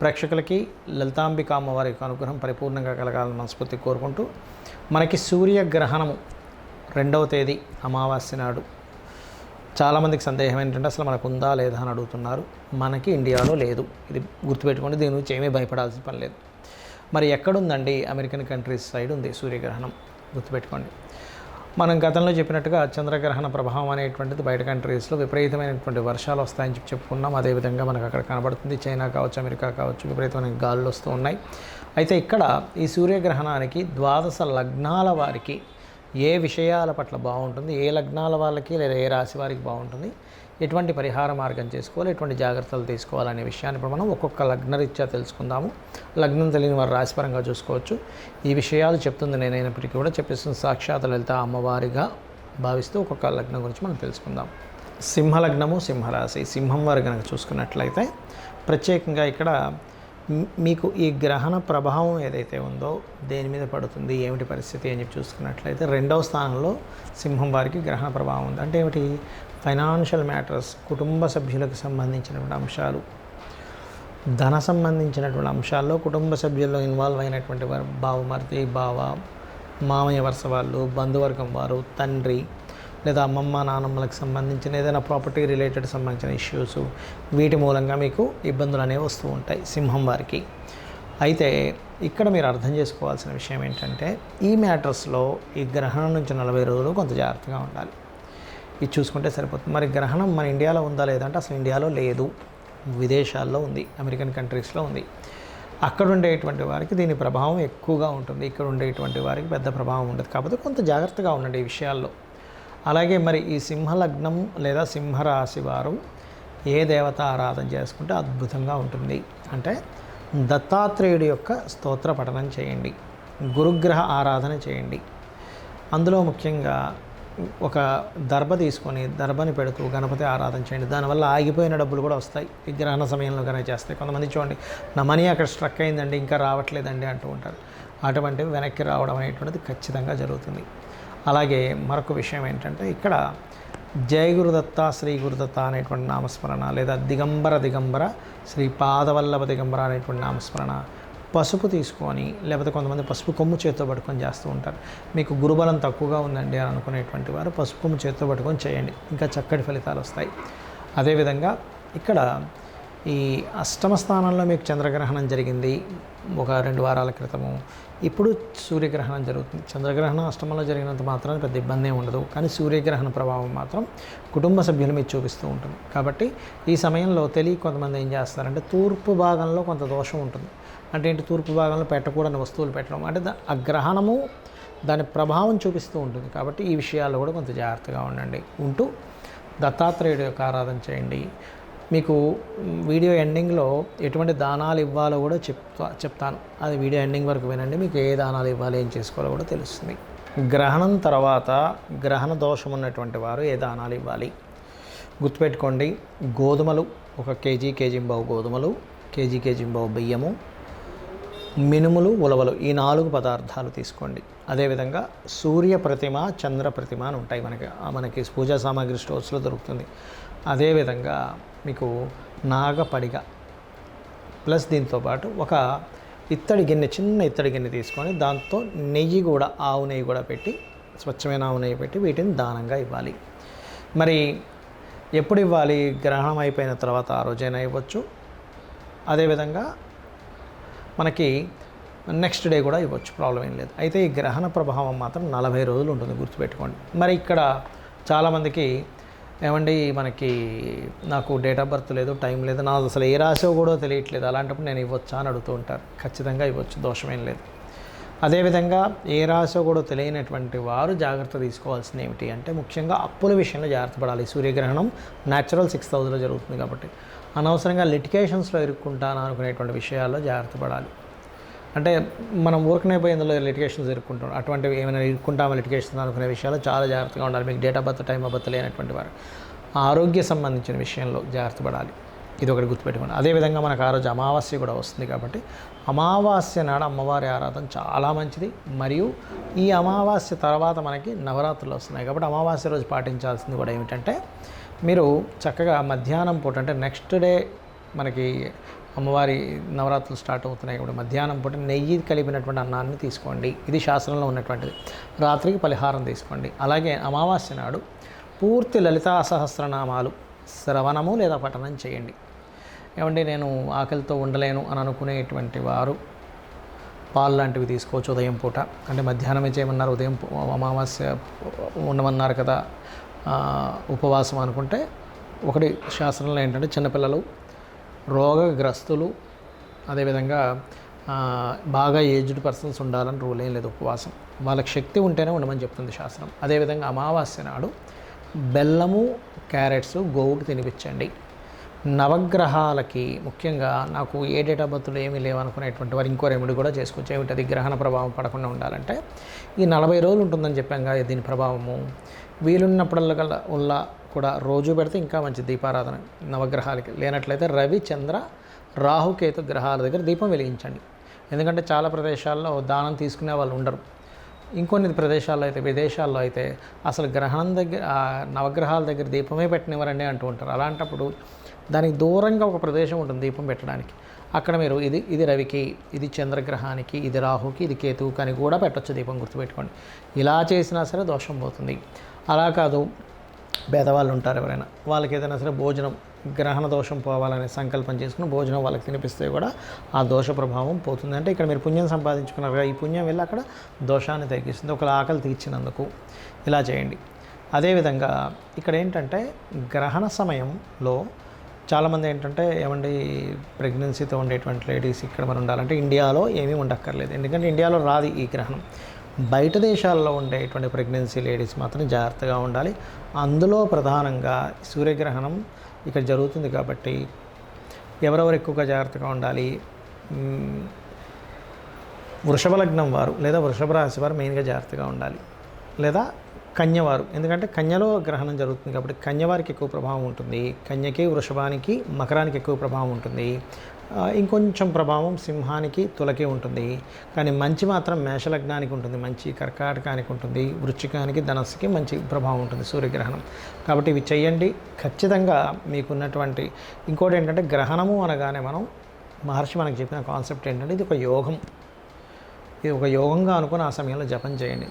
ప్రేక్షకులకి లలితాంబిక అమ్మవారి యొక్క అనుగ్రహం పరిపూర్ణంగా కలగాలని మనస్ఫూర్తి కోరుకుంటూ, మనకి సూర్యగ్రహణము 2వ తేదీ అమావాస్య నాడు. చాలామందికి సందేహం ఏంటంటే అసలు మనకు ఉందా లేదా అని అడుగుతున్నారు. మనకి ఇండియాలో లేదు, ఇది గుర్తుపెట్టుకోండి. దీని గురించి ఏమీ భయపడాల్సిన పని లేదు. మరి ఎక్కడుందండి? అమెరికన్ కంట్రీస్ సైడ్ ఉంది సూర్యగ్రహణం, గుర్తుపెట్టుకోండి. మనం గతంలో చెప్పినట్టుగా చంద్రగ్రహణ ప్రభావం అనేటువంటిది బయట కంట్రీస్లో విపరీతమైనటువంటి వర్షాలు వస్తాయని చెప్పుకున్నాం. అదేవిధంగా మనకు అక్కడ కనబడుతుంది. చైనా కావచ్చు, అమెరికా కావచ్చు, విపరీతమైన గాలులు వస్తూ ఉన్నాయి. అయితే ఇక్కడ ఈ సూర్యగ్రహణానికి 12 లగ్నాల వారికి ఏ విషయాల పట్ల బాగుంటుంది, ఏ లగ్నాల వాళ్ళకి లేదా ఏ రాశి వారికి బాగుంటుంది, ఎటువంటి పరిహార మార్గం చేసుకోవాలి, ఎటువంటి జాగ్రత్తలు తీసుకోవాలనే విషయాన్ని ఇప్పుడు మనం ఒక్కొక్క లగ్నరీత్యా తెలుసుకుందాము. లగ్నం తెలియని వారు రాశిపరంగా చూసుకోవచ్చు. ఈ విషయాలు చెప్తుంది నేనైనప్పటికీ కూడా చెప్పిస్తున్న సాక్షాత్ లలిత అమ్మవారిగా భావిస్తూ ఒక్కొక్క లగ్నం గురించి మనం తెలుసుకుందాం. సింహలగ్నము, సింహరాశి. సింహం వారు కనుక చూసుకున్నట్లయితే ప్రత్యేకంగా ఇక్కడ మీకు ఈ గ్రహణ ప్రభావం ఏదైతే ఉందో దేని మీద పడుతుంది, ఏమిటి పరిస్థితి అని చెప్పి చూసుకున్నట్లయితే 2వ స్థానంలో సింహం వారికి గ్రహణ ప్రభావం ఉంది. అంటే ఏమిటి? ఫైనాన్షియల్ మ్యాటర్స్, కుటుంబ సభ్యులకు సంబంధించినటువంటి అంశాలు, ధన సంబంధించినటువంటి అంశాల్లో కుటుంబ సభ్యుల్లో ఇన్వాల్వ్ అయినటువంటి వారు, బావమరిది, బావ, మామయ్య వరుస వాళ్ళు, బంధువర్గం వారు, తండ్రి లేదా అమ్మమ్మ నాన్నమ్మలకు సంబంధించిన ఏదైనా ప్రాపర్టీ రిలేటెడ్ సంబంధించిన ఇష్యూస్, వీటి మూలంగా మీకు ఇబ్బందులు అనేవి వస్తూ ఉంటాయి సింహం వారికి. అయితే ఇక్కడ మీరు అర్థం చేసుకోవాల్సిన విషయం ఏంటంటే ఈ మ్యాటర్స్లో ఈ గ్రహణం నుంచి 40 రోజులు కొంత జాగ్రత్తగా ఉండాలి. ఇది చూసుకుంటే సరిపోతుంది. మరి గ్రహణం మన ఇండియాలో ఉందా లేదంటే అసలు ఇండియాలో లేదు, విదేశాల్లో ఉంది, అమెరికన్ కంట్రీస్లో ఉంది. అక్కడ ఉండేటువంటి వారికి దీని ప్రభావం ఎక్కువగా ఉంటుంది, ఇక్కడ ఉండేటువంటి వారికి పెద్ద ప్రభావం ఉండదు. కాకపోతే కొంత జాగ్రత్తగా ఉండండి ఈ విషయాల్లో. అలాగే మరి ఈ సింహలగ్నం లేదా సింహరాశి వారు ఏ దేవత ఆరాధన చేసుకుంటే అద్భుతంగా ఉంటుంది అంటే దత్తాత్రేయుడి యొక్క స్తోత్ర పఠనం చేయండి, గురుగ్రహ ఆరాధన చేయండి. అందులో ముఖ్యంగా ఒక దర్భ తీసుకొని దర్భని పెడుతూ గణపతి ఆరాధన చేయండి. దానివల్ల ఆగిపోయిన డబ్బులు కూడా వస్తాయి ఈ గ్రహణ సమయంలో కనుక చేస్తాయి. కొంతమంది చూడండి, నా మనీ అక్కడ స్ట్రక్ అయిందండి, ఇంకా రావట్లేదండి అంటూ ఉంటారు. అటువంటివి వెనక్కి రావడం అనేటువంటిది ఖచ్చితంగా జరుగుతుంది. అలాగే మరొక విషయం ఏంటంటే ఇక్కడ జయ గురుదత్త, శ్రీ గురుదత్త అనేటువంటి నామస్మరణ లేదా దిగంబర శ్రీ పాదవల్లభ దిగంబర అనేటువంటి నామస్మరణ, పసుపు తీసుకొని లేకపోతే కొంతమంది పసుపు కొమ్ము చేతితో పట్టుకొని చేస్తూ ఉంటారు. మీకు గురుబలం తక్కువగా ఉందండి అని అనుకునేటువంటి వారు పసుపు కొమ్ము చేతితో పట్టుకొని చేయండి, ఇంకా చక్కటి ఫలితాలు వస్తాయి. అదేవిధంగా ఇక్కడ ఈ అష్టమ స్థానంలో మీకు చంద్రగ్రహణం జరిగింది ఒక 2 వారాల క్రితము. ఇప్పుడు సూర్యగ్రహణం జరుగుతుంది. చంద్రగ్రహణం అష్టమంలో జరిగినంత మాత్రం పెద్ద ఇబ్బంది ఏమి ఉండదు, కానీ సూర్యగ్రహణ ప్రభావం మాత్రం కుటుంబ సభ్యుల మీద చూపిస్తూ ఉంటుంది. కాబట్టి ఈ సమయంలో కొంతమంది ఏం చేస్తారంటే తూర్పు భాగంలో కొంత దోషం ఉంటుంది. అంటే ఏంటి? తూర్పు భాగంలో పెట్టకూడని వస్తువులు పెట్టడం, అంటే ఆ గ్రహణము దాని ప్రభావం చూపిస్తూ ఉంటుంది. కాబట్టి ఈ విషయాల్లో కూడా కొంత జాగ్రత్తగా ఉంటూ దత్తాత్రేయుడి యొక్క ఆరాధన చేయండి. మీకు వీడియో ఎండింగ్లో ఎటువంటి దానాలు ఇవ్వాలో కూడా చెప్తాను. అది వీడియో ఎండింగ్ వరకు వినండి, మీకు ఏ దానాలు ఇవ్వాలి, ఏం చేసుకోవాలో కూడా తెలుస్తుంది. గ్రహణం తర్వాత గ్రహణ దోషం ఉన్నటువంటి వారు ఏ దానాలు ఇవ్వాలి గుర్తుపెట్టుకోండి. గోధుమలు 1 కేజీ, కేజీంబావు గోధుమలు, కేజీంబావు బియ్యము, మినుములు, ఉలవలు, ఈ 4 పదార్థాలు తీసుకోండి. అదేవిధంగా సూర్య ప్రతిమ, చంద్ర ప్రతిమ అని ఉంటాయి మనకి పూజా సామాగ్రి స్టోర్స్లో దొరుకుతుంది. అదేవిధంగా మీకు నాగపడిగ ప్లస్ దీంతోపాటు ఒక చిన్న ఇత్తడి గిన్నె తీసుకొని దాంతో నెయ్యి కూడా, ఆవు నెయ్యి కూడా పెట్టి, స్వచ్ఛమైన ఆవు నెయ్యి పెట్టి వీటిని దానంగా ఇవ్వాలి. మరి ఎప్పుడు ఇవ్వాలి? గ్రహణం అయిపోయిన తర్వాత ఆ రోజైనా ఇవ్వచ్చు. అదేవిధంగా మనకి నెక్స్ట్ డే కూడా ఇవ్వచ్చు, ప్రాబ్లం ఏం లేదు. అయితే ఈ గ్రహణ ప్రభావం మాత్రం 40 రోజులు ఉంటుంది, గుర్తుపెట్టుకోండి. మరి ఇక్కడ చాలామందికి ఏమండి నాకు డేట్ ఆఫ్ బర్త్ లేదు, టైం లేదు, నాకు అసలు ఏ రాశో కూడా తెలియట్లేదు, అలాంటప్పుడు నేను ఇవ్వచ్చా అని అడుగుతూ ఉంటారు. ఖచ్చితంగా ఇవ్వచ్చు, దోషమేం లేదు. అదేవిధంగా ఏ రాశో కూడా తెలియనటువంటి వారు జాగ్రత్త తీసుకోవాల్సింది ఏమిటి అంటే ముఖ్యంగా అప్పుల విషయంలో జాగ్రత్త పడాలి. సూర్యగ్రహణం న్యాచురల్ 6th హౌస్లో జరుగుతుంది కాబట్టి అనవసరంగా లిటిగేషన్స్లో ఇరుక్కుంటాను అనుకునేటువంటి విషయాల్లో జాగ్రత్త పడాలి. అంటే మనం ఊరికనే పోయి ఇందులో లిటిగేషన్స్ ఇరుక్కుంటాం, అటువంటివి ఏమైనా ఇరుక్కుంటామా లిటిగేషన్స్ అనుకునే విషయాల్లో చాలా జాగ్రత్తగా ఉండాలి. మీకు date of birth, time of birth లేనటువంటి వారు ఆరోగ్య సంబంధించిన విషయంలో జాగ్రత్త పడాలి. ఇది ఒకటి గుర్తుపెట్టుకోండి. అదేవిధంగా మనకు ఆ రోజు అమావాస్య కూడా వస్తుంది కాబట్టి అమావాస్య నాడు అమ్మవారి ఆరాధన చాలా మంచిది. మరియు ఈ అమావాస్య తర్వాత మనకి నవరాత్రులు వస్తున్నాయి కాబట్టి అమావాస్య రోజు పాటించాల్సింది కూడా ఏమిటంటే మీరు చక్కగా మధ్యాహ్నం పూట అంటే నెక్స్ట్ డే మనకి అమ్మవారి నవరాత్రులు స్టార్ట్ అవుతున్నాయి కాబట్టి మధ్యాహ్నం పూట నెయ్యి కలిపినటువంటి అన్నాన్ని తీసుకోండి. ఇది శాస్త్రంలో ఉన్నటువంటిది. రాత్రికి పలహారం తీసుకోండి. అలాగే అమావాస్య నాడు పూర్తి లలితా సహస్రనామాలు శ్రవణము లేదా పఠనం చేయండి. ఏమండి నేను ఆకలితో ఉండలేను అని అనుకునేటువంటి వారు పాలు లాంటివి తీసుకోవచ్చు ఉదయం పూట. అంటే మధ్యాహ్నమే చేయమన్నారు, ఉదయం అమావాస్య ఉండమన్నారు కదా ఉపవాసం అనుకుంటే, ఒకటి శాస్త్రంలో ఏంటంటే చిన్నపిల్లలు, రోగగ్రస్తులు, అదేవిధంగా బాగా ఏజ్డ్ పర్సన్స్ ఉండాలని రూల్ ఏం లేదు. ఉపవాసం వాళ్ళకి శక్తి ఉంటేనే ఉండమని చెప్తుంది శాస్త్రం. అదేవిధంగా అమావాస్య నాడు బెల్లము, క్యారెట్స్ గోవుకి తినిపించండి. నవగ్రహాలకి ముఖ్యంగా నాకు ఏ డేట్ ఆఫ్ బర్త్లు ఏమీ లేవనుకునేటువంటి వారు ఇంకో రెమెడీ కూడా చేసుకోవచ్చు. ఏమిటది? గ్రహణ ప్రభావం పడకుండా ఉండాలంటే ఈ 40 రోజులు ఉంటుందని చెప్పాం కదా దీని ప్రభావము. వీలున్నప్పుడల్లా కూడా రోజు పెడితే ఇంకా మంచి దీపారాధన నవగ్రహాలకి. లేనట్లయితే రవి, చంద్ర, రాహుకేతు గ్రహాల దగ్గర దీపం వెలిగించండి. ఎందుకంటే చాలా ప్రదేశాల్లో దానం తీసుకునే వాళ్ళు ఉండరు. ఇంకొన్ని ప్రదేశాల్లో అయితే, విదేశాల్లో అయితే అసలు గ్రహణం దగ్గర నవగ్రహాల దగ్గర దీపమే పెట్టనివ్వరండి అంటూ ఉంటారు. అలాంటప్పుడు దానికి దూరంగా ఒక ప్రదేశం ఉంటుంది దీపం పెట్టడానికి. అక్కడ మీరు ఇది రవికి, ఇది చంద్రగ్రహానికి, ఇది రాహుకి, ఇది కేతువుకి అని కూడా పెట్టచ్చు దీపం, గుర్తుపెట్టుకోండి. ఇలా చేసినా సరే దోషం పోతుంది. అలా కాదు పేదవాళ్ళు ఉంటారు ఎవరైనా, వాళ్ళకి ఏదైనా సరే భోజనం, గ్రహణ దోషం పోవాలనే సంకల్పం చేసుకుని భోజనం వాళ్ళకి తినిపిస్తే కూడా ఆ దోష ప్రభావం పోతుంది. అంటే ఇక్కడ మీరు పుణ్యం సంపాదించుకున్నారు, ఈ పుణ్యం వెళ్ళి అక్కడ దోషాన్ని తగ్గిస్తుంది. ఒకళ్ళ ఆకలి తీర్చినందుకు ఇలా చేయండి. అదేవిధంగా ఇక్కడ ఏంటంటే గ్రహణ సమయంలో చాలామంది ఏంటంటే ఏమండి ప్రెగ్నెన్సీతో ఉండేటువంటి లేడీస్ ఇక్కడ మనం ఉండాలంటే ఇండియాలో ఏమీ ఉండక్కర్లేదు. ఎందుకంటే ఇండియాలో రాదు ఈ గ్రహణం. బయట దేశాల్లో ఉండేటువంటి ప్రెగ్నెన్సీ లేడీస్ మాత్రం జాగ్రత్తగా ఉండాలి. అందులో ప్రధానంగా సూర్యగ్రహణం ఇక్కడ జరుగుతుంది కాబట్టి ఎవరెవరు ఎక్కువగా జాగ్రత్తగా ఉండాలి? వృషభ లగ్నం వారు లేదా వృషభ రాశి వారు మెయిన్గా జాగ్రత్తగా ఉండాలి. లేదా కన్యవారు, ఎందుకంటే కన్యలో గ్రహణం జరుగుతుంది కాబట్టి కన్యవారికి ఎక్కువ ప్రభావం ఉంటుంది. కన్యకి, వృషభానికి, మకరానికి ఎక్కువ ప్రభావం ఉంటుంది. ఇంకొంచెం ప్రభావం సింహానికి, తులకి ఉంటుంది. కానీ మంచి మాత్రం మేషలగ్నానికి ఉంటుంది, మంచి కర్కాటకానికి ఉంటుంది, వృశ్చికానికి, ధనస్సుకి మంచి ప్రభావం ఉంటుంది సూర్యగ్రహణం. కాబట్టి ఇవి చేయండి ఖచ్చితంగా. మీకున్నటువంటి ఇంకోటి ఏంటంటే గ్రహణము అనగానే మహర్షి మనకు చెప్పిన కాన్సెప్ట్ ఏంటంటే ఇది ఒక యోగం. ఇది ఒక యోగంగా అనుకుని ఆ సమయంలో జపం చేయండి.